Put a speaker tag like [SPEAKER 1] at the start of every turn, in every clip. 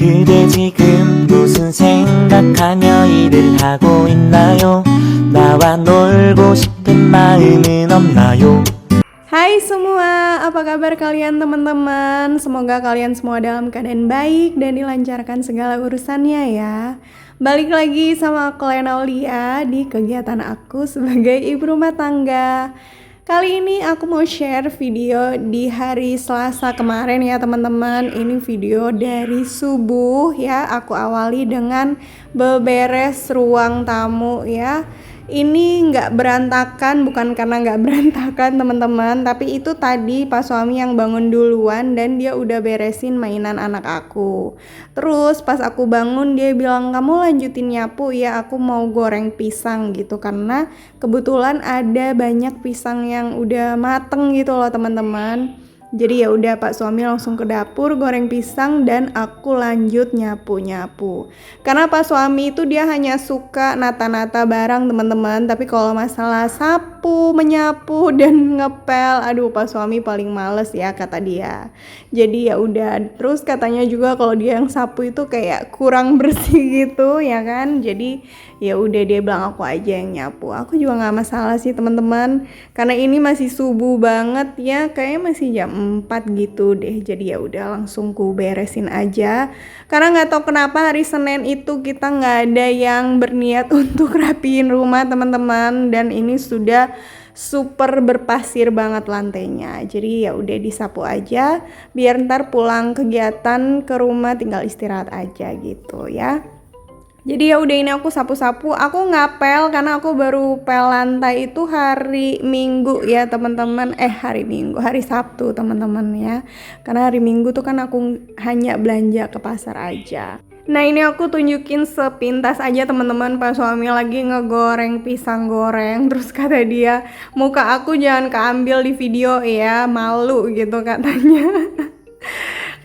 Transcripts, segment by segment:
[SPEAKER 1] 그대 지금 무슨 생각하며 일을 하고 있나요? 나와 놀고 싶은 마음은 없나요?
[SPEAKER 2] Hai semua, apa kabar kalian teman-teman? Semoga kalian semua dalam keadaan baik dan dilancarkan segala urusannya ya. Balik lagi sama aku Lena Aulia di kegiatan aku sebagai ibu rumah tangga. Kali ini aku mau share video di hari Selasa kemarin ya teman-teman. Ini video dari subuh ya. Aku awali dengan beberes ruang tamu ya. Ini nggak berantakan, bukan karena nggak berantakan teman-teman, tapi itu tadi pas suami yang bangun duluan dan dia udah beresin mainan anak aku. Terus pas aku bangun dia bilang, kamu lanjutin nyapu ya, aku mau goreng pisang gitu, karena kebetulan ada banyak pisang yang udah mateng gitu loh teman-teman. Jadi ya udah Pak suami langsung ke dapur goreng pisang dan aku lanjut nyapu-nyapu. Karena Pak suami itu dia hanya suka nata-nata barang teman-teman, tapi kalau masalah sapu, menyapu dan ngepel, aduh Pak suami paling males ya kata dia. Jadi ya udah, terus katanya juga kalau dia yang sapu itu kayak kurang bersih gitu ya kan. Jadi ya udah dia bilang aku aja yang nyapu. Aku juga nggak masalah sih teman-teman, karena ini masih subuh banget ya, kayaknya masih jam 4 gitu deh. Jadi ya udah langsung ku beresin aja. Karena nggak tahu kenapa hari Senin itu kita nggak ada yang berniat untuk rapiin rumah teman-teman, dan ini sudah super berpasir banget lantainya. Jadi ya udah disapu aja biar ntar pulang kegiatan ke rumah tinggal istirahat aja gitu ya. Jadi ya udah ini aku sapu-sapu, aku ngapel karena aku baru pel lantai itu hari Minggu ya teman-teman. Hari Sabtu teman-teman ya. Karena hari Minggu tuh kan aku hanya belanja ke pasar aja. Nah ini aku tunjukin sepintas aja teman-teman, pas suami lagi ngegoreng pisang goreng. Terus kata dia, muka aku jangan keambil di video ya, malu gitu katanya.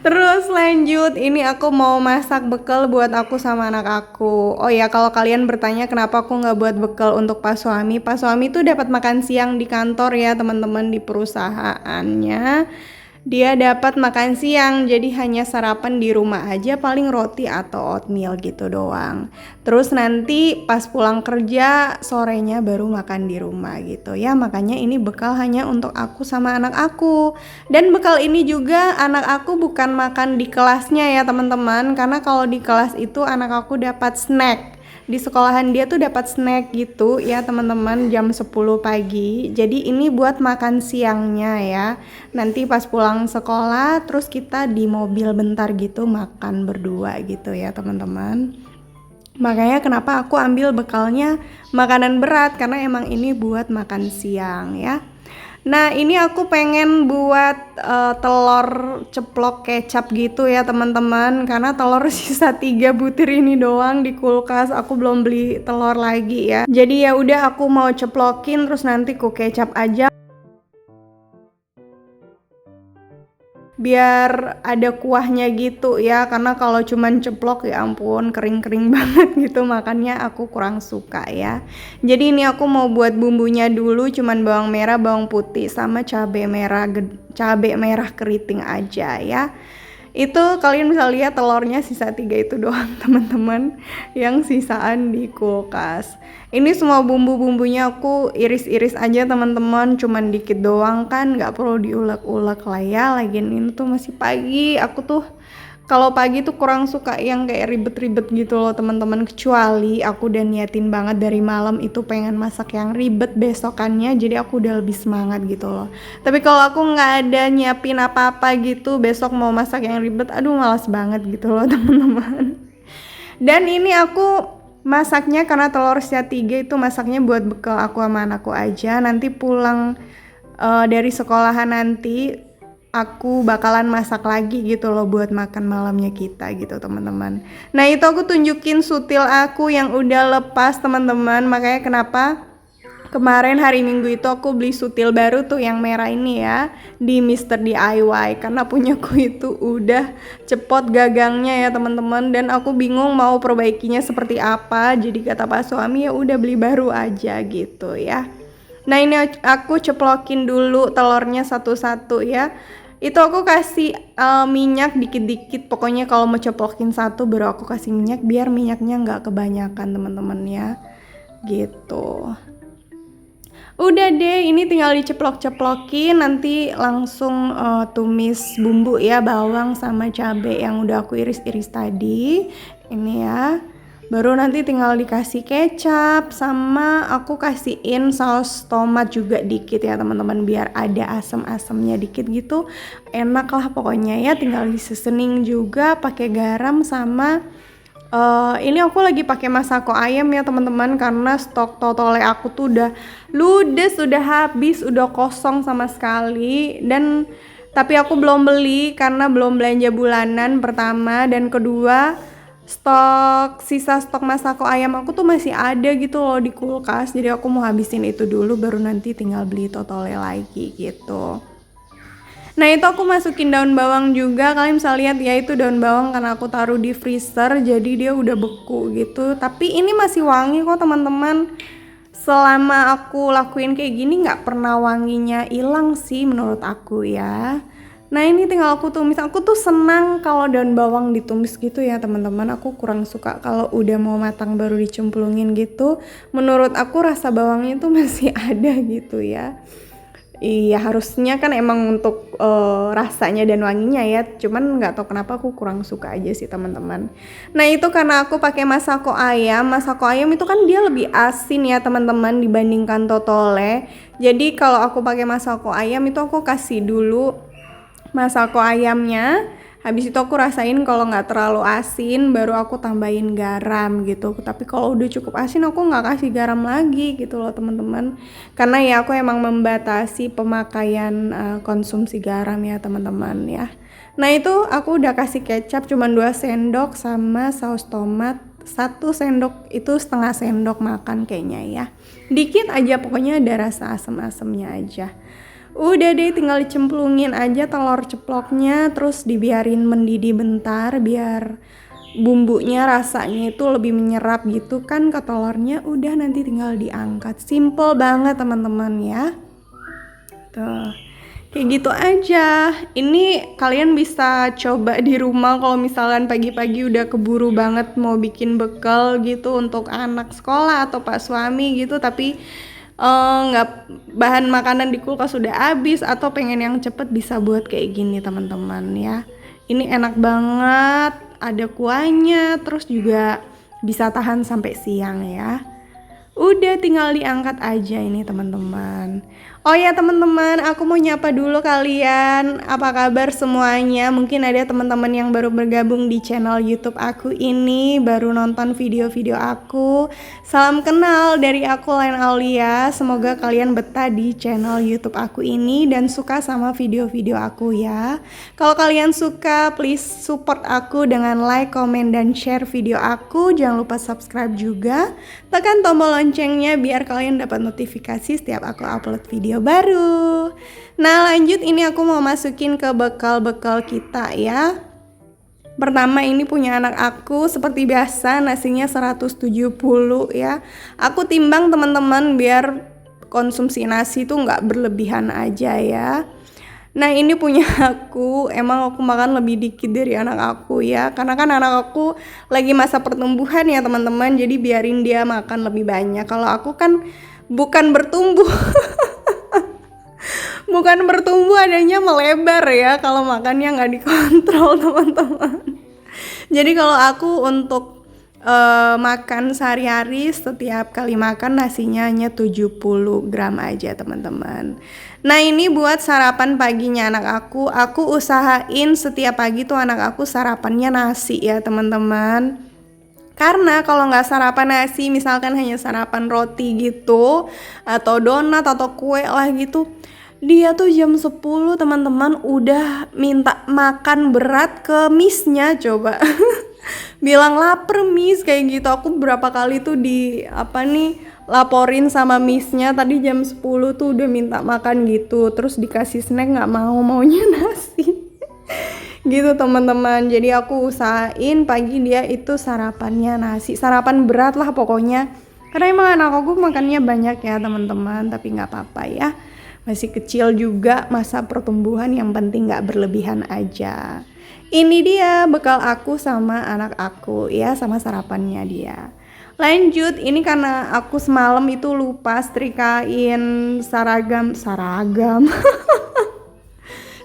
[SPEAKER 2] Terus lanjut, ini aku mau masak bekal buat aku sama anak aku. Oh ya, kalau kalian bertanya kenapa aku nggak buat bekal untuk Pak suami tuh dapat makan siang di kantor ya teman-teman, di perusahaannya. Dia dapat makan siang, jadi hanya sarapan di rumah aja, paling roti atau oatmeal gitu doang. Terus nanti pas pulang kerja sorenya baru makan di rumah gitu ya. Makanya ini bekal hanya untuk aku sama anak aku. Dan bekal ini juga anak aku bukan makan di kelasnya ya teman-teman, karena kalau di kelas itu anak aku dapat snack. Di sekolahan dia tuh dapat snack gitu ya teman-teman, jam 10 pagi. Jadi ini buat makan siangnya ya. Nanti pas pulang sekolah terus kita di mobil bentar gitu makan berdua gitu ya teman-teman. Makanya kenapa aku ambil bekalnya makanan berat, karena emang ini buat makan siang ya. Nah ini aku pengen buat telur ceplok kecap gitu ya teman-teman, karena telur sisa 3 butir ini doang di kulkas, aku belum beli telur lagi ya. Jadi ya udah aku mau ceplokin terus nanti ku kecap aja, biar ada kuahnya gitu ya, karena kalau cuman ceplok ya ampun kering-kering banget gitu, makannya aku kurang suka ya. Jadi ini aku mau buat bumbunya dulu, cuman bawang merah, bawang putih sama cabai merah keriting aja ya. Itu kalian bisa lihat telurnya sisa 3 itu doang teman-teman, yang sisaan di kulkas. Ini semua bumbu-bumbunya aku iris-iris aja teman-teman, cuman dikit doang kan, nggak perlu diulek-ulek lah ya. Lagian ini tuh masih pagi, aku tuh kalau pagi tuh kurang suka yang kayak ribet-ribet gitu loh teman-teman, kecuali aku udah niatin banget dari malam itu pengen masak yang ribet besokannya, jadi aku udah lebih semangat gitu loh. Tapi kalau aku nggak ada nyiapin apa-apa gitu, besok mau masak yang ribet, aduh malas banget gitu loh teman-teman. Dan ini aku masaknya karena telur sisa 3 itu masaknya buat bekal aku sama anakku aja. Nanti pulang dari sekolahan nanti aku bakalan masak lagi gitu loh buat makan malamnya kita gitu teman-teman. Nah itu aku tunjukin sutil aku yang udah lepas teman-teman, makanya kenapa kemarin hari Minggu itu aku beli sutil baru tuh yang merah ini ya di Mr. DIY, karena punyaku itu udah cepot gagangnya ya teman-teman, dan aku bingung mau perbaikinya seperti apa. Jadi kata Pak suami ya udah beli baru aja gitu ya. Nah ini aku ceplokin dulu telurnya satu-satu ya. Itu aku kasih minyak dikit-dikit, pokoknya kalau mau ceplokin satu baru aku kasih minyak biar minyaknya nggak kebanyakan teman-teman ya, gitu. Udah deh, ini tinggal diceplok-ceplokin, nanti langsung tumis bumbu ya, bawang sama cabai yang udah aku iris-iris tadi. Ini ya. Baru nanti tinggal dikasih kecap sama aku kasihin saus tomat juga dikit ya teman-teman, biar ada asam-asamnya dikit gitu. Enak lah pokoknya ya, tinggal diseasoning juga pakai garam sama ini aku lagi pakai masako ayam ya teman-teman, karena stok totole aku tuh udah ludes, udah habis, udah kosong sama sekali. Dan tapi aku belum beli karena belum belanja bulanan pertama, dan kedua sisa stok masako ayam aku tuh masih ada gitu loh di kulkas. Jadi aku mau habisin itu dulu baru nanti tinggal beli totole lagi gitu. Nah itu aku masukin daun bawang juga, kalian bisa lihat ya itu daun bawang karena aku taruh di freezer jadi dia udah beku gitu. Tapi ini masih wangi kok teman-teman. Selama aku lakuin kayak gini nggak pernah wanginya hilang sih menurut aku ya. Nah ini tinggal aku tumis. Aku tuh senang kalau daun bawang ditumis gitu ya teman-teman. Aku kurang suka kalau udah mau matang baru dicemplungin gitu. Menurut aku rasa bawangnya tuh masih ada gitu ya. Iya harusnya kan emang untuk rasanya dan wanginya ya. Cuman nggak tahu kenapa aku kurang suka aja sih teman-teman. Nah itu karena aku pakai masako ayam. Masako ayam itu kan dia lebih asin ya teman-teman dibandingkan totole. Jadi kalau aku pakai masako ayam itu aku kasih dulu masako ayamnya, habis itu aku rasain kalau nggak terlalu asin baru aku tambahin garam gitu. Tapi kalau udah cukup asin aku nggak kasih garam lagi gitu loh teman-teman, karena ya aku emang membatasi pemakaian konsumsi garam ya teman-teman ya. Nah itu aku udah kasih kecap cuma 2 sendok sama saus tomat 1 sendok, itu setengah sendok makan kayaknya ya, dikit aja pokoknya ada rasa asam-asamnya aja. Udah deh tinggal dicemplungin aja telur ceploknya, terus dibiarin mendidih bentar biar bumbunya rasanya itu lebih menyerap gitu kan ke telurnya. Udah nanti tinggal diangkat, simple banget teman-teman ya. Tuh kayak gitu aja. Ini kalian bisa coba di rumah kalau misalkan pagi-pagi udah keburu banget mau bikin bekal gitu untuk anak sekolah atau pak suami gitu, tapi nggak bahan makanan di kulkas sudah habis atau pengen yang cepet, bisa buat kayak gini teman-teman ya. Ini enak banget, ada kuahnya, terus juga bisa tahan sampai siang ya. Udah tinggal diangkat aja ini teman-teman. Oh ya teman-teman, aku mau nyapa dulu kalian. Apa kabar semuanya? Mungkin ada teman-teman yang baru bergabung di channel YouTube aku ini, baru nonton video-video aku. Salam kenal dari aku Lain Aulia. Semoga kalian betah di channel YouTube aku ini dan suka sama video-video aku ya. Kalau kalian suka, please support aku dengan like, comment, dan share video aku. Jangan lupa subscribe juga. Tekan tombol loncengnya biar kalian dapat notifikasi setiap aku upload video baru. Nah lanjut, ini aku mau masukin ke bekal-bekal kita ya. Pertama ini punya anak aku, seperti biasa nasinya 170 ya. Aku timbang teman-teman biar konsumsi nasi tuh nggak berlebihan aja ya. Nah ini punya aku, emang aku makan lebih dikit dari anak aku ya, karena kan anak aku lagi masa pertumbuhan ya teman-teman, jadi biarin dia makan lebih banyak. Kalau aku kan bukan bertumbuh bukan bertumbuh, adanya melebar ya kalau makannya nggak dikontrol teman-teman. Jadi kalau aku untuk makan sehari-hari, setiap kali makan nasinya hanya 70 gram aja teman-teman. Nah ini buat sarapan paginya anak aku usahain setiap pagi tuh anak aku sarapannya nasi ya teman-teman. Karena kalau nggak sarapan nasi, misalkan hanya sarapan roti gitu atau donat atau kue lah gitu, dia tuh jam 10 teman-teman udah minta makan berat ke misnya coba. Bilang lapar miss kayak gitu. Aku berapa kali tuh laporin sama missnya, tadi jam 10 tuh udah minta makan gitu, terus dikasih snack nggak mau, maunya nasi. Gitu teman-teman. Jadi aku usahain pagi dia itu sarapannya nasi, sarapan berat lah pokoknya, karena emang anak aku makannya banyak ya teman-teman, tapi nggak apa-apa ya. Masih kecil juga, masa pertumbuhan, yang penting gak berlebihan aja. Ini dia bekal aku sama anak aku ya, sama sarapannya dia. Lanjut, ini karena aku semalam itu lupa setrikain seragam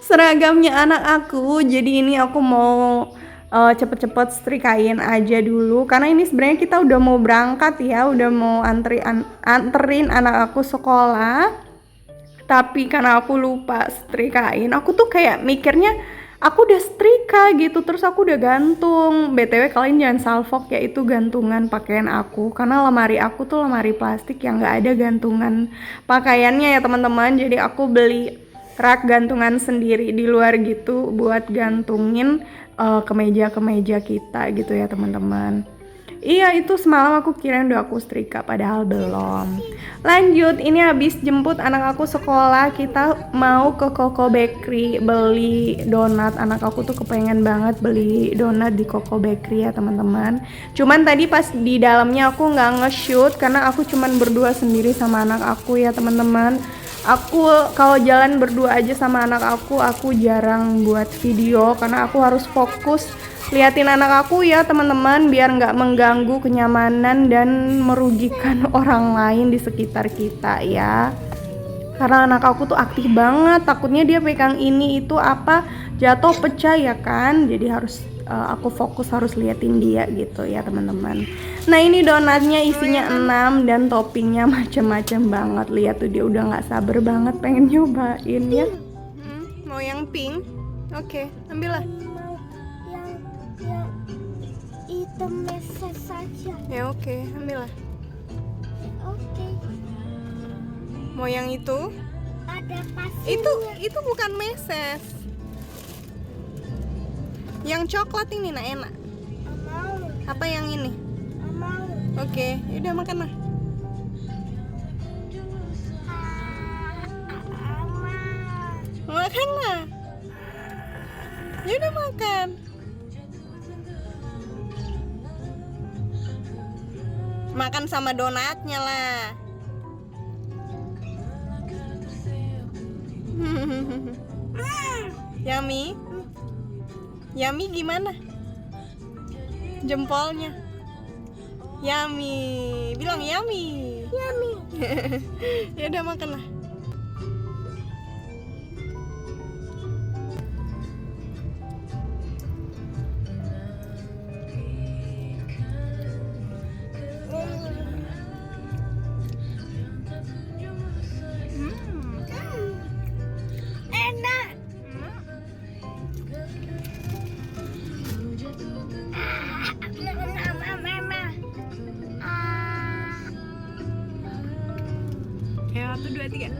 [SPEAKER 2] seragamnya anak aku. Jadi ini aku mau cepet-cepet setrikain aja dulu, karena ini sebenarnya kita udah mau berangkat ya, udah mau anterin anak aku sekolah. Tapi karena aku lupa setrikain, aku tuh kayak mikirnya aku udah setrika gitu, terus aku udah gantung. BTW kalian jangan salfok ya, itu gantungan pakaian aku, karena lemari aku tuh lemari plastik yang gak ada gantungan pakaiannya ya teman-teman. Jadi aku beli rak gantungan sendiri di luar gitu buat gantungin kemeja-kemeja kita gitu ya teman-teman. Iya, itu semalam aku kirain udah aku setrika, padahal belum. Lanjut, ini habis jemput anak aku sekolah, kita mau ke Koko Bakery beli donat. Anak aku tuh kepengen banget beli donat di Koko Bakery ya teman-teman. Cuman tadi pas di dalamnya aku nggak nge-shoot karena aku cuman berdua sendiri sama anak aku ya teman-teman. Aku kalau jalan berdua aja sama anak aku jarang buat video karena aku harus fokus liatin anak aku ya teman-teman, biar nggak mengganggu kenyamanan dan merugikan orang lain di sekitar kita ya. Karena anak aku tuh aktif banget, takutnya dia pegang ini itu apa jatuh pecah ya kan. Jadi harus aku fokus harus liatin dia gitu ya teman-teman. Nah ini donatnya isinya 6 dan toppingnya macam-macam banget. Lihat tuh dia udah nggak sabar banget pengen nyobain ya. Mau yang pink? Oke, ambillah.
[SPEAKER 3] Hitam meses saja.
[SPEAKER 2] Ya oke, ambillah.
[SPEAKER 3] Oke.
[SPEAKER 2] Mau yang itu?
[SPEAKER 3] Ada pasirnya.
[SPEAKER 2] Itu bukan meses. Yang coklat ini nah enak.
[SPEAKER 3] Mau.
[SPEAKER 2] Apa yang ini?
[SPEAKER 3] Mau.
[SPEAKER 2] Oke, yaudah makan lah. Makan lah. Yaudah makan. Makan sama donatnya lah. Yummy. Yummy gimana? Jempolnya. Yummy. Bilang yummy.
[SPEAKER 3] Yummy.
[SPEAKER 2] Ya udah makan lah.
[SPEAKER 3] Enak. Mama.
[SPEAKER 2] Ya, 1, 2, 3.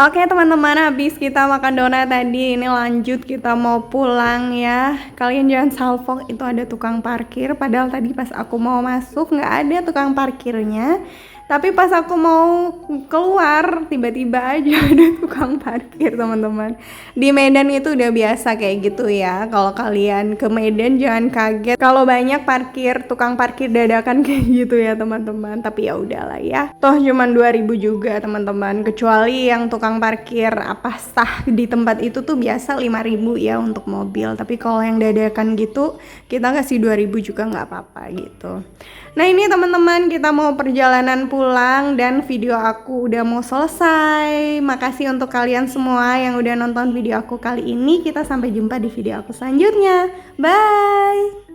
[SPEAKER 2] Oke teman-teman, habis kita makan donat tadi, ini lanjut kita mau pulang ya. Kalian jangan salfok, itu ada tukang parkir. Padahal tadi pas aku mau masuk nggak ada tukang parkirnya. Tapi pas aku mau keluar, tiba-tiba aja ada tukang parkir teman-teman. Di Medan itu udah biasa kayak gitu ya. Kalau kalian ke Medan jangan kaget kalau banyak tukang parkir dadakan kayak gitu ya teman-teman. Tapi ya udahlah ya. Toh cuman 2.000 juga teman-teman. Kecuali yang tukang parkir sah di tempat itu tuh biasa 5.000 ya untuk mobil. Tapi kalau yang dadakan gitu kita kasih 2.000 juga nggak apa-apa gitu. Nah ini teman-teman, kita mau perjalanan pulang dan video aku udah mau selesai. Makasih untuk kalian semua yang udah nonton video aku kali ini. Kita sampai jumpa di video aku selanjutnya. Bye.